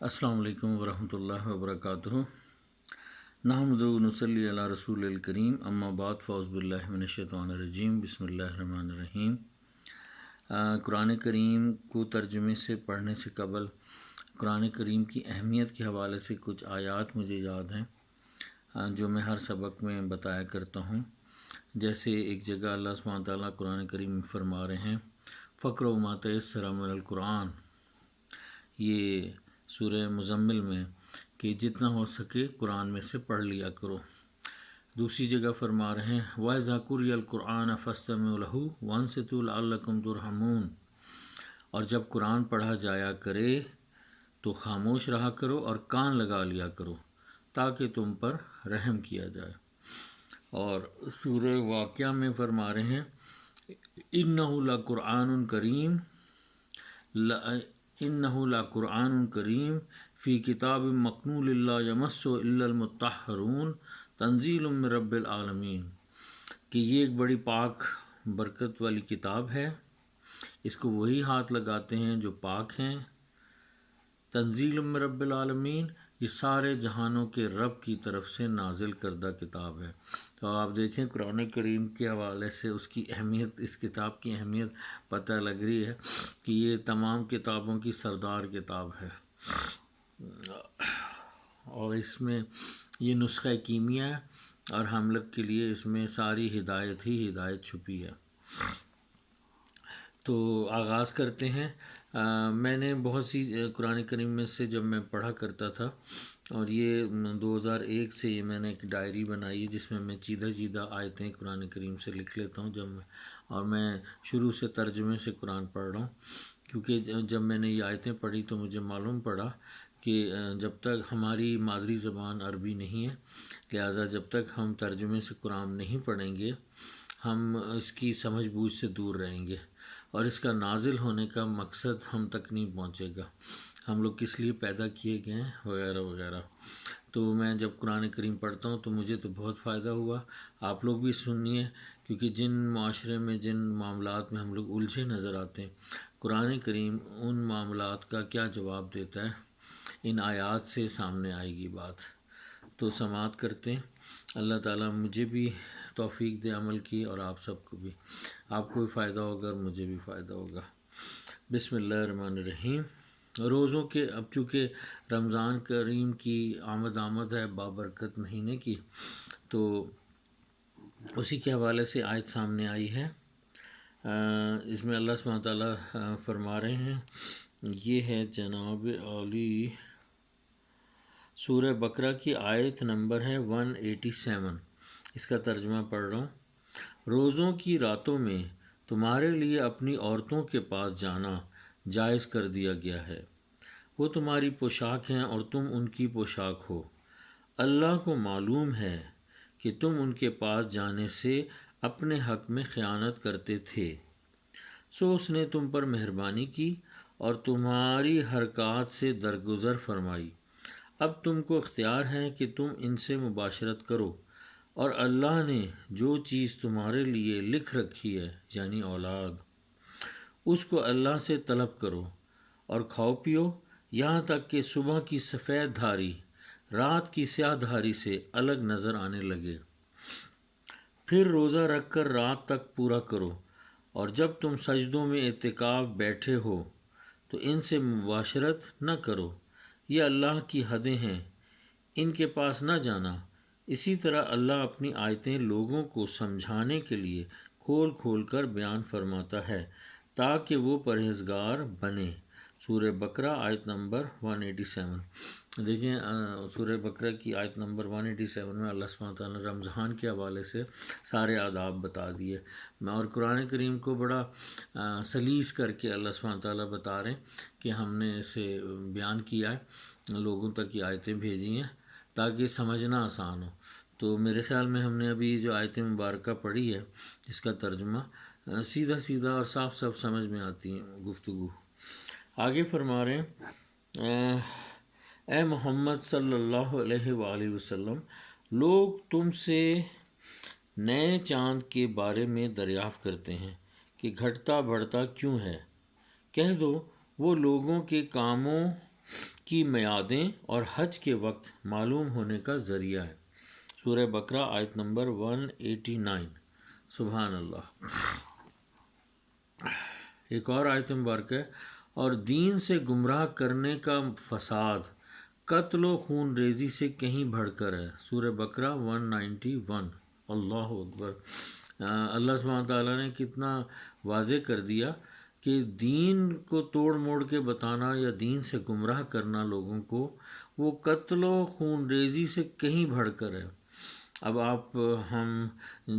السلام علیکم ورحمۃ اللہ وبرکاتہ۔ نحمد و نصلی علی رسول الکریم، اما بعد، فاعوذ باللہ من الشیطان الرجیم، بسم اللہ الرحمن الرحیم۔ قرآن کریم کو ترجمے سے پڑھنے سے قبل قرآن کریم کی اہمیت کے حوالے سے کچھ آیات مجھے یاد ہیں جو میں ہر سبق میں بتایا کرتا ہوں۔ جیسے ایک جگہ اللہ سبحانہ تعالیٰ قرآن کریم میں فرما رہے ہیں فقرؤ ما تیسر من القرآن، یہ سورہ مزمل میں، کہ جتنا ہو سکے قرآن میں سے پڑھ لیا کرو۔ دوسری جگہ فرما رہے ہیں وَإِذَا قُرِئَ الْقُرْآنَ فَاسْتَمِعُوا لَهُ وَأَنصِتُوا لَعَلَّكُمْ تُرْحَمُونَ، اور جب قرآن پڑھا جایا کرے تو خاموش رہا کرو اور کان لگا لیا کرو تاکہ تم پر رحم کیا جائے۔ اور سورہ واقعہ میں فرما رہے ہیں إِنَّهُ لَقُرْآنٌ کریم، إِنَّهُ لَقُرْآنٌ کریم فی کتاب مکنون لا یمسہ الا المطہرون تنزیل من رب العالمین، کہ یہ ایک بڑی پاک برکت والی کتاب ہے، اس کو وہی ہاتھ لگاتے ہیں جو پاک ہیں۔ تنزیل من رب العالمین، یہ سارے جہانوں کے رب کی طرف سے نازل کردہ کتاب ہے۔ تو آپ دیکھیں قرآن کریم کے حوالے سے اس کی اہمیت، اس کتاب کی اہمیت پتہ لگ رہی ہے کہ یہ تمام کتابوں کی سردار کتاب ہے، اور اس میں یہ نسخہ کیمیا ہے، اور ہم لوگ کے لیے اس میں ساری ہدایت ہی ہدایت چھپی ہے۔ تو آغاز کرتے ہیں۔ میں نے بہت سی قرآن کریم میں سے جب میں پڑھا کرتا تھا، اور یہ 2001 سے یہ میں نے ایک ڈائری بنائی ہے جس میں میں چیدہ آیتیں قرآن کریم سے لکھ لیتا ہوں اور میں شروع سے ترجمے سے قرآن پڑھ رہا ہوں، کیونکہ جب میں نے یہ آیتیں پڑھی تو مجھے معلوم پڑا کہ جب تک ہماری مادری زبان عربی نہیں ہے، لہٰذا جب تک ہم ترجمے سے قرآن نہیں پڑھیں گے ہم اس کی سمجھ بوجھ سے دور رہیں گے، اور اس کا نازل ہونے کا مقصد ہم تک نہیں پہنچے گا، ہم لوگ کس لیے پیدا کیے گئے ہیں وغیرہ وغیرہ۔ تو میں جب قرآن کریم پڑھتا ہوں تو مجھے تو بہت فائدہ ہوا، آپ لوگ بھی سنیے، کیونکہ جن معاشرے میں جن معاملات میں ہم لوگ الجھے نظر آتے ہیں، قرآن کریم ان معاملات کا کیا جواب دیتا ہے، ان آیات سے سامنے آئے گی بات۔ تو سماعت کرتے ہیں۔ اللہ تعالیٰ مجھے بھی توفیق دے عمل کی، اور آپ سب کو بھی، آپ کو بھی فائدہ ہوگا اور مجھے بھی فائدہ ہوگا۔ بسم اللہ الرحمن الرحیم۔ روزوں کے، اب چونکہ رمضان کریم کی آمد ہے بابرکت مہینے کی، تو اسی کے حوالے سے آیت سامنے آئی ہے۔ اس میں اللہ سبحانہ تعالیٰ فرما رہے ہیں، یہ ہے جناب عالی سورہ بقرہ کی آیت نمبر ہے 187، اس کا ترجمہ پڑھ رہا ہوں۔ روزوں کی راتوں میں تمہارے لیے اپنی عورتوں کے پاس جانا جائز کر دیا گیا ہے، وہ تمہاری پوشاک ہیں اور تم ان کی پوشاک ہو۔ اللہ کو معلوم ہے کہ تم ان کے پاس جانے سے اپنے حق میں خیانت کرتے تھے، سو اس نے تم پر مہربانی کی اور تمہاری حرکات سے درگزر فرمائی۔ اب تم کو اختیار ہے کہ تم ان سے مباشرت کرو، اور اللہ نے جو چیز تمہارے لیے لکھ رکھی ہے یعنی اولاد، اس کو اللہ سے طلب کرو اور کھاؤ پیو یہاں تک کہ صبح کی سفید دھاری رات کی سیاہ دھاری سے الگ نظر آنے لگے، پھر روزہ رکھ کر رات تک پورا کرو، اور جب تم سجدوں میں اعتکاف بیٹھے ہو تو ان سے مباشرت نہ کرو، یہ اللہ کی حدیں ہیں، ان کے پاس نہ جانا۔ اسی طرح اللہ اپنی آیتیں لوگوں کو سمجھانے کے لیے کھول کھول کر بیان فرماتا ہے تاکہ وہ پرہیزگار بنے۔ سورہ بقرہ آیت نمبر 187۔ دیکھیں سورہ بقرہ کی آیت نمبر 187 میں اللہ سبحانہ تعالیٰ نے رمضان کے حوالے سے سارے آداب بتا دیے، اور قرآن کریم کو بڑا سلیس کر کے اللہ سبحانہ تعالیٰ بتا رہے ہیں کہ ہم نے اسے بیان کیا ہے، لوگوں تک یہ آیتیں بھیجی ہیں تاکہ سمجھنا آسان ہو۔ تو میرے خیال میں ہم نے ابھی جو آیت مبارکہ پڑھی ہے اس کا ترجمہ سیدھا اور صاف سمجھ میں آتی ہیں گفتگو۔ آگے فرما رہے ہیں اے محمد صلی اللہ علیہ وآلہ وسلم، لوگ تم سے نئے چاند کے بارے میں دریافت کرتے ہیں کہ گھٹتا بڑھتا کیوں ہے، کہہ دو وہ لوگوں کے کاموں کی میعادیں اور حج کے وقت معلوم ہونے کا ذریعہ ہے۔ سورہ بقرہ آیت نمبر 189۔ سبحان اللہ۔ ایک اور آیت مبارکہ ہے، اور دین سے گمراہ کرنے کا فساد قتل و خون ریزی سے کہیں بڑھ کر ہے۔ سورہ بقرہ 191۔ اللہ اکبر۔ اللہ سبحانہ تعالیٰ نے کتنا واضح کر دیا کہ دین کو توڑ موڑ کے بتانا یا دین سے گمراہ کرنا لوگوں کو، وہ قتل و خون ریزی سے کہیں بڑھ کر ہے۔ اب آپ ہم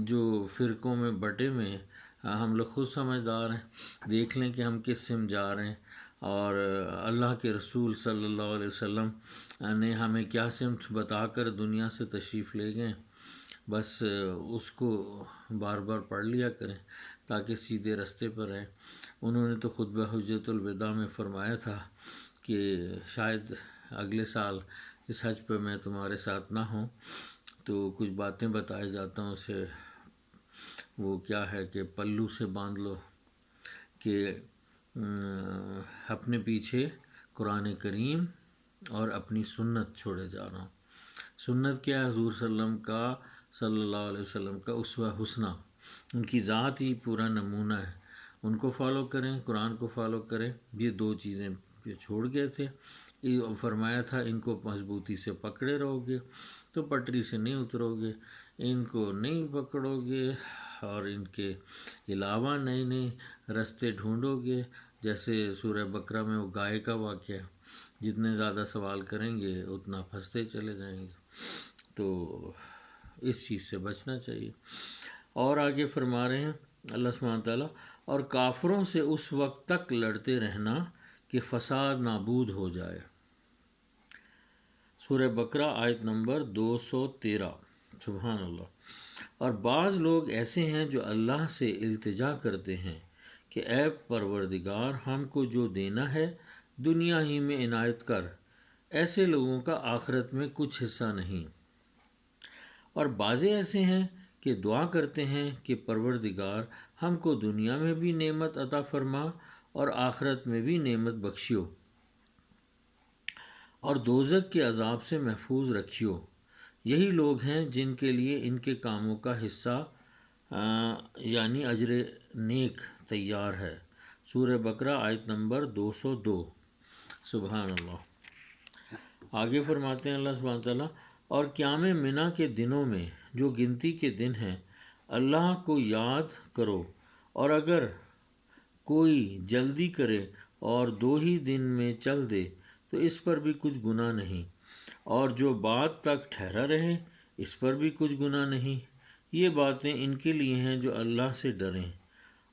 جو فرقوں میں بٹے میں ہم لوگ خود سمجھدار ہیں، دیکھ لیں کہ ہم کس سمت جا رہے ہیں، اور اللہ کے رسول صلی اللہ علیہ وسلم نے ہمیں کیا سمت بتا کر دنیا سے تشریف لے گئے۔ بس اس کو بار بار پڑھ لیا کریں تاکہ سیدھے رستے پر رہیں۔ انہوں نے تو خطبہ حجۃ الوداع میں فرمایا تھا کہ شاید اگلے سال اس حج پہ میں تمہارے ساتھ نہ ہوں، تو کچھ باتیں بتائے جاتا ہوں، اسے وہ کیا ہے کہ پلو سے باندھ لو کہ اپنے پیچھے قرآن کریم اور اپنی سنت چھوڑے جا رہا ہوں۔ سنت کیا ہے؟ حضور صلی اللہ علیہ وسلم کا اسوہ حسنہ، ان کی ذات ہی پورا نمونہ ہے، ان کو فالو کریں، قرآن کو فالو کریں۔ یہ دو چیزیں چھوڑ گئے تھے، فرمایا تھا ان کو مضبوطی سے پکڑے رہو گے تو پٹری سے نہیں اترو گے، ان کو نہیں پکڑو گے اور ان کے علاوہ نئے نئے رستے ڈھونڈو گے۔ جیسے سورہ بقرہ میں وہ گائے کا واقعہ، جتنے زیادہ سوال کریں گے اتنا پھنستے چلے جائیں گے، تو اس چیز سے بچنا چاہیے۔ اور آگے فرما رہے ہیں اللہ سبحانہ تعالیٰ، اور کافروں سے اس وقت تک لڑتے رہنا کہ فساد نابود ہو جائے۔ سورہ بقرہ آیت نمبر 213۔ سبحان اللہ۔ اور بعض لوگ ایسے ہیں جو اللہ سے التجا کرتے ہیں کہ اے پروردگار، ہم کو جو دینا ہے دنیا ہی میں عنایت کر۔ ایسے لوگوں کا آخرت میں کچھ حصہ نہیں۔ اور بعضے ایسے ہیں کہ دعا کرتے ہیں کہ پروردگار، ہم کو دنیا میں بھی نعمت عطا فرما اور آخرت میں بھی نعمت بخشیو، اور دوزخ کے عذاب سے محفوظ رکھیو۔ یہی لوگ ہیں جن کے لیے ان کے کاموں کا حصہ یعنی اجر نیک تیار ہے۔ سورہ بقرہ آیت نمبر 202۔ سبحان اللہ۔ آگے فرماتے ہیں اللہ سبحانہ تعالیٰ، اور قیام منی کے دنوں میں جو گنتی کے دن ہیں اللہ کو یاد کرو، اور اگر کوئی جلدی کرے اور 2 ہی دن میں چل دے تو اس پر بھی کچھ گناہ نہیں، اور جو بعد تک ٹھہرا رہے اس پر بھی کچھ گناہ نہیں۔ یہ باتیں ان کے لیے ہیں جو اللہ سے ڈریں،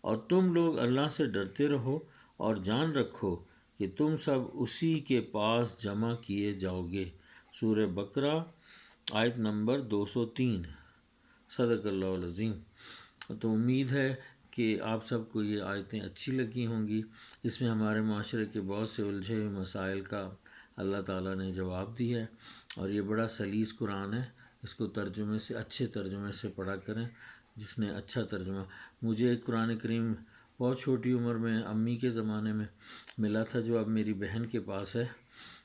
اور تم لوگ اللہ سے ڈرتے رہو اور جان رکھو کہ تم سب اسی کے پاس جمع کیے جاؤ گے۔ سورہ بقرہ آیت نمبر 203۔ صدق اللہ العظیم۔ تو امید ہے کہ آپ سب کو یہ آیتیں اچھی لگی ہوں گی۔ اس میں ہمارے معاشرے کے بہت سے الجھے ہوئے مسائل کا اللہ تعالیٰ نے جواب دیا ہے، اور یہ بڑا سلیس قرآن ہے۔ اس کو ترجمے سے، اچھے ترجمے سے پڑھا کریں، جس نے اچھا ترجمہ۔ مجھے ایک قرآن کریم بہت چھوٹی عمر میں امی کے زمانے میں ملا تھا، جو اب میری بہن کے پاس ہے،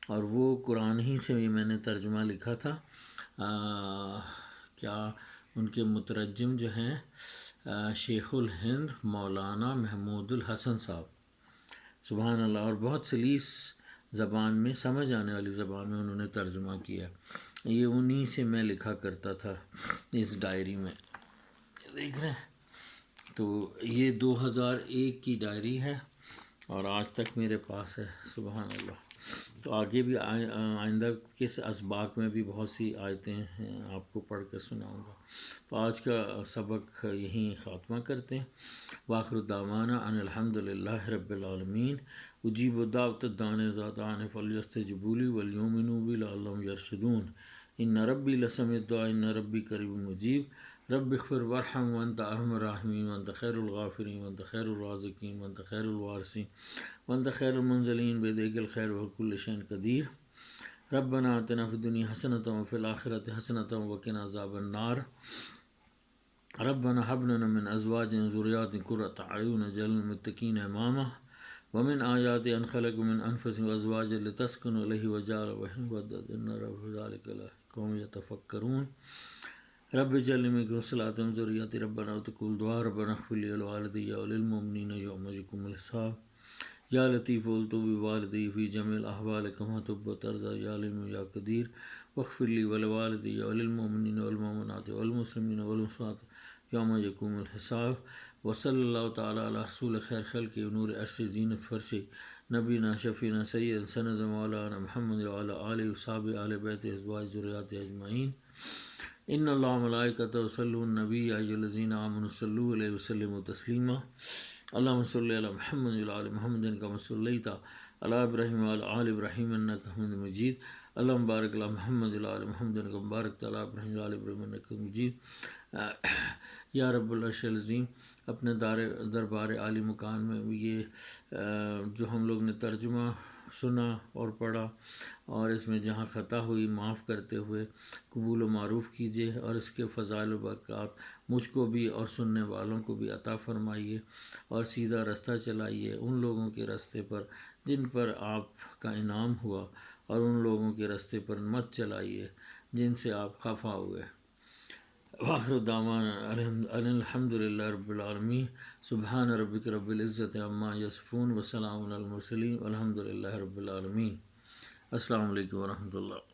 اور وہ قرآن ہی سے میں نے ترجمہ لکھا تھا۔ کیا ان کے مترجم جو ہیں شیخ الہند مولانا محمود الحسن صاحب، سبحان اللہ، اور بہت سلیس زبان میں، سمجھ آنے والی زبان میں انہوں نے ترجمہ کیا۔ یہ انہی سے میں لکھا کرتا تھا اس ڈائری میں، دیکھ رہے ہیں۔ تو یہ 2001 کی ڈائری ہے اور آج تک میرے پاس ہے، سبحان اللہ۔ تو آگے بھی آئندہ کے اسباق میں بھی بہت سی آیتیں ہیں، آپ کو پڑھ کر سناؤں گا۔ تو آج کا سبق یہیں خاتمہ کرتے ہیں۔ وآخر دعوانا ان الحمد للہ رب العالمین۔ اجیب دعوت الداعی اذا دعان فلیستجیبوا لی ولیؤمنوا بی لعلہم یرشدون۔ ان ربی لسمیع الدعاء ان ربی قریب مجیب۔ رب اغفر وارحم وانت ارحم الراحمین وانت خیر الغافرین وانت خیر الرازقین وانت خیر الوارثین وانت خیر المنزلین بیدیک الخیر وکل شیء قدیر۔ ربنا آتنا فی الدنیا حسنۃ وفی الآخرۃ حسنۃ وقنا عذاب النار۔ ربنا هب لنا من ازواجنا وذرياتنا قرۃ اعین واجعلنا للمتقین اماما۔ ومن آیات ان خلق من انفسکم ازواجا لتسکنوا الیہ وجعل بینکم مودۃ ان رب ذلک لقوم یتفکرون رب اجعل لي منكم صلاة ذريتي ربنا وتقول دعاء ربنا اغفر لي ولوالدي وللمؤمنين يوم يقوم الحساب یا لطیف الطب والدی فی جميع الاحوال كما تحب وترضى یا علیم یا قدیر واغفر لي ولوالدي وللمؤمنين والمؤمنات والمسلمين والمسلمات یوم یقوم الحساب وصلی اللہ تعالیٰ علی رسول خیر خلق نور عرش زینت فرش نبینا شفینا سید سند مولانا محمد وعلی آلہ وصحبہ اہل بیت ازواج ذریات اجمعین ان اللہ ملائکۃ یصلون النبی یا ایھا الذین آمنوا صلوا علیہ وسلموا تسلیما اللہم صلی علی محمد وعلی آل محمد کما صلیت علی ابراہیم وعلی آل ابراہیم انک حمید مجید اللہم بارک علی محمد وعلی آل محمد کما بارکت علی ابراہیم وعلی آل ابراہیم انک حمید مجید یا رب العرش العظیم اپنے دربار عالی مکان میں یہ جو ہم لوگ نے ترجمہ سنا اور پڑھا اور اس میں جہاں خطا ہوئی معاف کرتے ہوئے قبول و معروف کیجیے اور اس کے فضائل و برکات مجھ کو بھی اور سننے والوں کو بھی عطا فرمائیے اور سیدھا رستہ چلائیے ان لوگوں کے راستے پر جن پر آپ کا انعام ہوا اور ان لوگوں کے راستے پر مت چلائیے جن سے آپ خفا ہوئے وآخر دعوانا ان الحمد للہ رب العالمین سبحان ربک رب العزت عما یصفون وسلام علی المرسلین والحمد للہ رب العالمین۔ السلام علیکم ورحمۃ اللہ۔